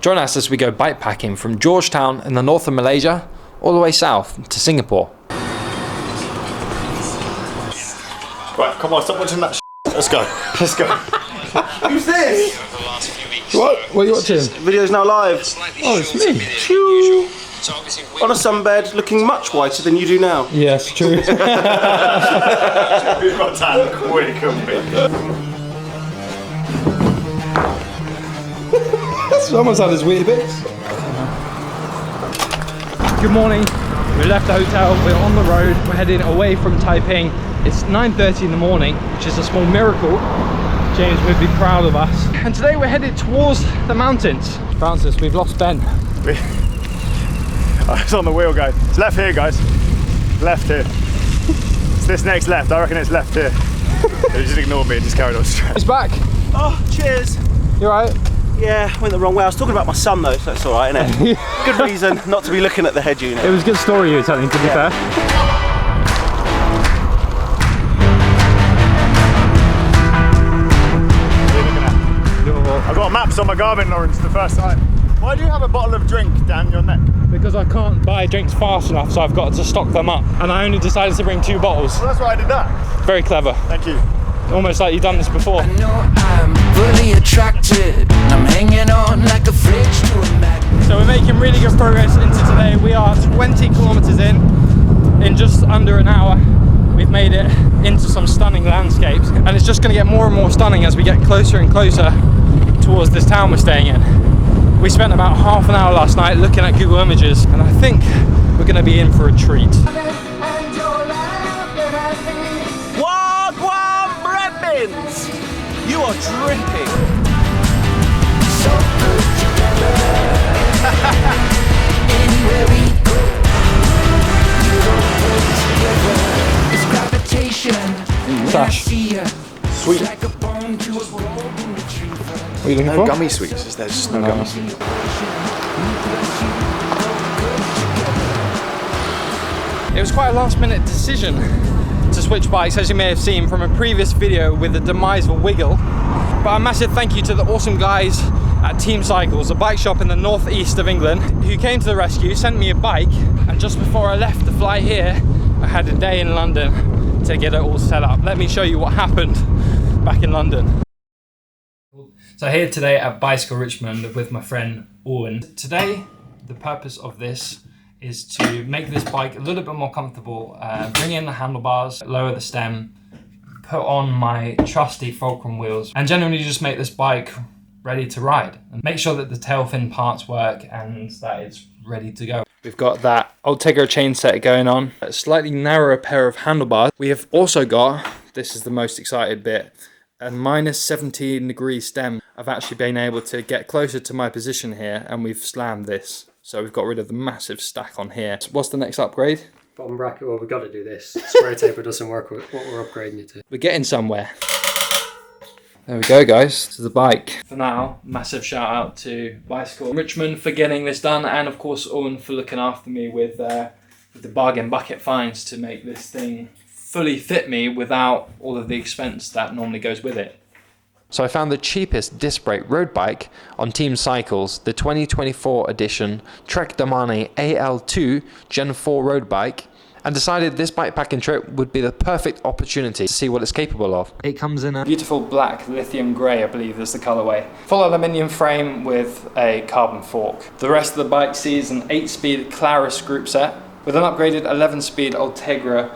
Join us as we go bikepacking from Georgetown in the north of Malaysia all the way south to Singapore. Right, come on, stop watching that shit. Let's go. Let's go. Who's this? What are you watching? Video's now live. Oh, it's me. Phew. On a sunbed, looking much whiter than you do now. Yes, true. We've got tan quick, haven't we? Someone's had his weird bits. Good morning. We left the hotel, we're on the road, we're heading away from Taiping. It's 9:30 in the morning, which is a small miracle. James would be proud of us. And today we're headed towards the mountains. Francis, we've lost Ben. It's on the wheel, guys. It's left here, guys. Left here. It's this next left. I reckon it's left here. They just ignored me and just carried on straight. It's back. Oh, cheers. You alright? Yeah, went the wrong way. I was talking about my son though, so it's alright, isn't it? Good reason not to be looking at the head unit. It was a good story you were telling, to be fair. I've got maps on my Garmin, Lawrence, the first time. Why do you have a bottle of drink down your neck? Because I can't buy drinks fast enough, so I've got to stock them up. And I only decided to bring 2 bottles. Well, that's why I did that. Very clever. Thank you. Almost like you've done this before. I know I'm fully attracted. I'm hanging on like a fridge to a magnet. So we're making really good progress into today. We are 20 kilometers in just under an hour. We've made it into some stunning landscapes, and it's just going to get more and more stunning as we get closer and closer towards this town we're staying in. We spent about half an hour last night looking at Google Images, and I think we're going to be in for a treat. Wagwan bread bins! You are dripping. So good together. Anywhere we go, you don't hold together. It's gravitation. And when I Sash. see ya, Sweet. it's like a bone to a golden retriever. What are you looking No for? gummy sweets, is there? Just no gummy sweets. It was quite a last minute decision to switch bikes, as you may have seen from a previous video with the demise of Wiggle. But a massive thank you to the awesome guys at Team Cycles, a bike shop in the northeast of England, who came to the rescue, sent me a bike, and just before I left to fly here, I had a day in London to get it all set up. Let me show you what happened back in London. So here today at Bicycle Richmond with my friend Owen. Today, the purpose of this is to make this bike a little bit more comfortable, bring in the handlebars, lower the stem, put on my trusty Fulcrum wheels, and generally just make this bike ready to ride. And make sure that the tail fin parts work and that it's ready to go. We've got that Ultegra chain set going on, a slightly narrower pair of handlebars. We have also got, this is the most excited bit, a minus 17 degree stem. I've actually been able to get closer to my position here, and we've slammed this. So we've got rid of the massive stack on here. What's the next upgrade? Bottom bracket, well, we've got to do this. Square taper doesn't work with what we're upgrading it to. We're getting somewhere. There we go, guys, to the bike. For now, massive shout out to Bicycle Richmond for getting this done, and of course Owen for looking after me with the bargain bucket finds to make this thing fully fit me without all of the expense that normally goes with it. So I found the cheapest disc brake road bike on Team Cycles, the 2024 edition Trek Domane AL2 Gen 4 road bike, and decided this bikepacking trip would be the perfect opportunity to see what it's capable of. It comes in a beautiful black lithium grey, I believe is the colourway. Full aluminium frame with a carbon fork. The rest of the bike sees an 8-speed Claris group set with an upgraded 11-speed Ultegra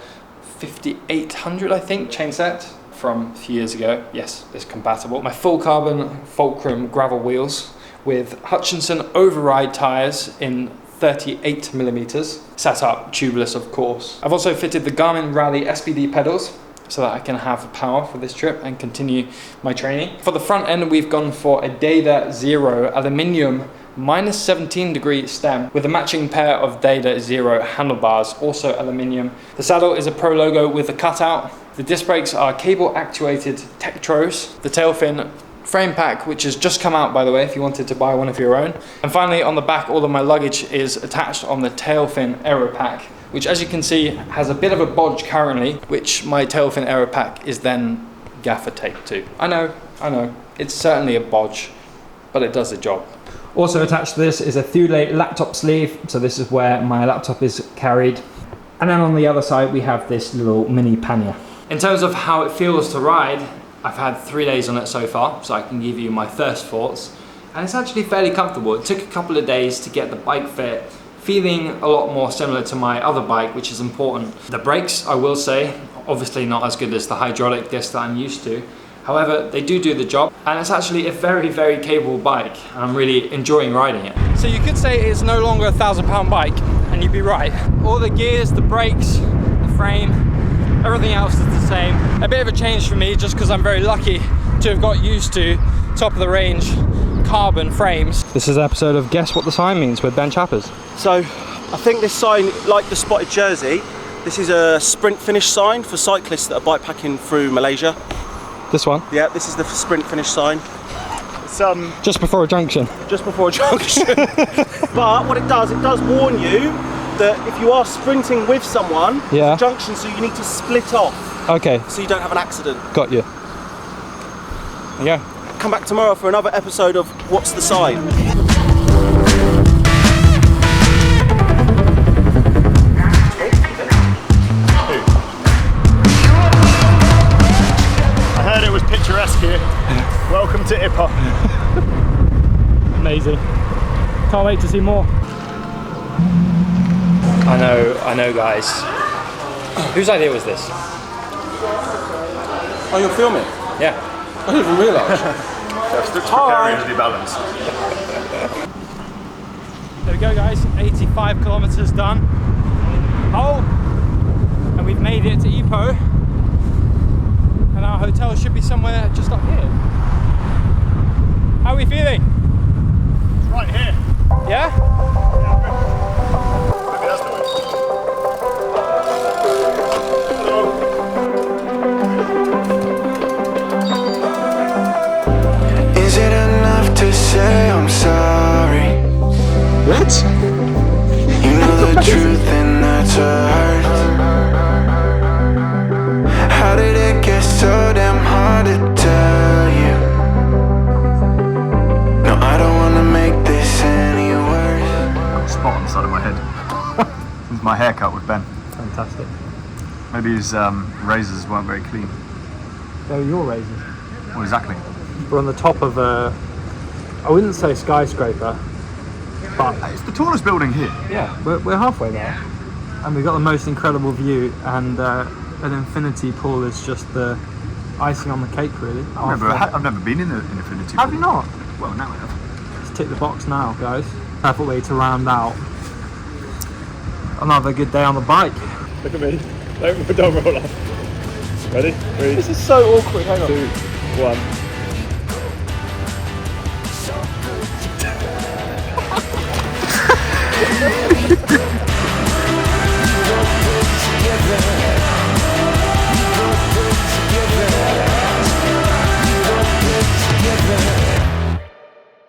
5800, I think, chain set from a few years ago. Yes, it's compatible. My full carbon Fulcrum gravel wheels with Hutchinson override tyres in 38mm, sat up tubeless of course. I've also fitted the Garmin Rally SPD pedals so that I can have power for this trip and continue my training. For the front end, we've gone for a Data Zero aluminium minus 17 degree stem with a matching pair of Data Zero handlebars, also aluminium. The saddle is a Pro logo with a cutout. The disc brakes are cable actuated Tektros. The tail fin frame pack, which has just come out by the way, if you wanted to buy one of your own. And finally on the back, all of my luggage is attached on the tail fin aero pack, which as you can see has a bit of a bodge currently, which my tail fin aero pack is then gaffer taped to. I know, it's certainly a bodge, but it does the job. Also attached to this is a Thule laptop sleeve, so this is where my laptop is carried. And then on the other side we have this little mini pannier. In terms of how it feels to ride, I've had 3 days on it so far, so I can give you my first thoughts. And it's actually fairly comfortable. It took a couple of days to get the bike fit, feeling a lot more similar to my other bike, which is important. The brakes, I will say, obviously not as good as the hydraulic disc that I'm used to. However, they do the job, and it's actually a very, very capable bike, and I'm really enjoying riding it. So you could say it's no longer a £1,000 bike, and you'd be right. All the gears, the brakes, the frame, everything else is the same. A bit of a change for me, just because I'm very lucky to have got used to top of the range carbon frames. This is an episode of Guess What the Sign Means with Ben Chappers. So I think this sign, like the spotted jersey, this is a sprint finish sign for cyclists that are bikepacking through Malaysia. This one? Yeah, this is the sprint finish sign. It's just before a junction. Just before a junction. But what it does warn you that if you are sprinting with someone, yeah, it's a junction, so you need to split off. Okay. So you don't have an accident. Got you. Yeah. Come back tomorrow for another episode of What's the Sign? It was picturesque here. Welcome to Ipoh. Amazing. Can't wait to see more. I know guys. Whose idea was this? Oh, you're filming? Yeah. I didn't even realise. Just precariously balanced. There we go guys, 85 kilometers done. Oh! And we've made it to Ipoh. And our hotel should be somewhere just up here. How are we feeling? It's right here. Yeah? Maybe that's the way. Is it enough to say I'm sorry? What? You know the truth and that's a hurt. How did it get so damn hard to tell you? No, I don't wanna make this any worse. Spot on the side of my head. This is my haircut with Ben. Fantastic. Maybe his razors weren't very clean. They're your razors. Well, exactly. We're on the top of a, I wouldn't say skyscraper, but It's the tallest building here. yeah, we're halfway there. And we've got the most incredible view, and an infinity pool is just the icing on the cake, really. I've never been in an infinity pool. Have you not? Well, now I have. Let's tick the box now, guys. Perfect way to round out another good day on the bike. Look at me. Don't roll off. Ready? 3, This is so awkward, hang on. 2, 1.